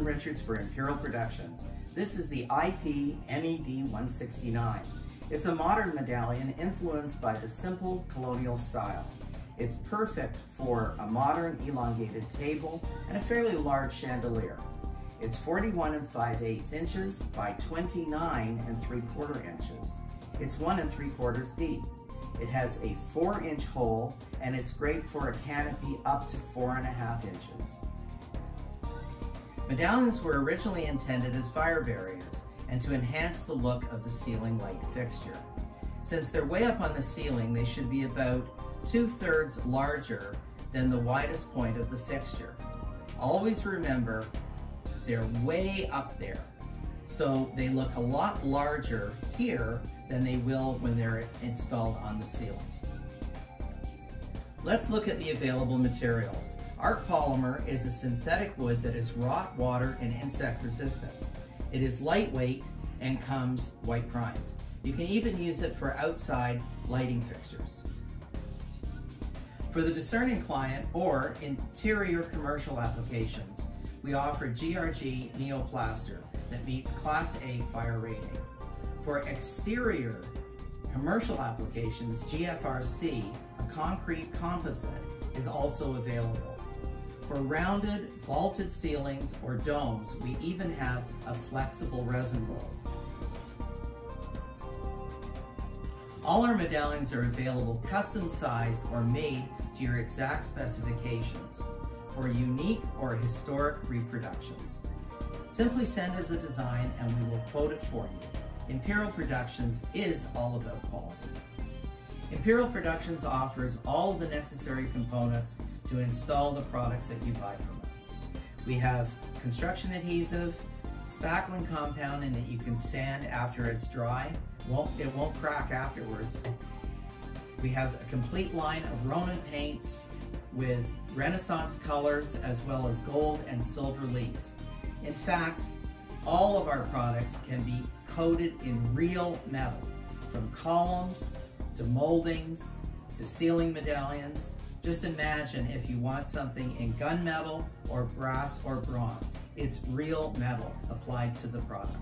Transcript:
Richards for Imperial Productions. This is the IPMED169. It's a modern medallion influenced by the simple Colonial style. It's perfect for a modern elongated table and a fairly large chandelier. It's 41 5/8 inches by 29 3/4 inches. It's 1 3/4 deep. It has a 4-inch hole, and it's great for a canopy up to 4.5 inches. Medallions were originally intended as fire barriers and to enhance the look of the ceiling light fixture. Since they're way up on the ceiling, they should be about 2/3 larger than the widest point of the fixture. Always remember, they're way up there, so they look a lot larger here than they will when they're installed on the ceiling. Let's look at the available materials. ArchPolymer is a synthetic wood that is rot, water, and insect resistant. It is lightweight and comes white primed. You can even use it for outside lighting fixtures. For the discerning client or interior commercial applications, we offer GRG Neoplaster that meets Class A fire rating. For exterior commercial applications, GFRC, a concrete composite, is also available. For rounded, vaulted ceilings or domes, we even have a flexible resin roll. All our medallions are available custom sized or made to your exact specifications for unique or historic reproductions. Simply send us a design and we will quote it for you. Imperial Productions is all about quality. Imperial Productions offers all the necessary components to install the products that you buy from us. We have construction adhesive, spackling compound, and that you can sand after it's dry. It won't crack afterwards. We have a complete line of Ronin paints with Renaissance colors as well as gold and silver leaf. In fact, all of our products can be coated in real metal, from columns to moldings to ceiling medallions. Just imagine if you want something in gunmetal or brass or bronze. It's real metal applied to the product.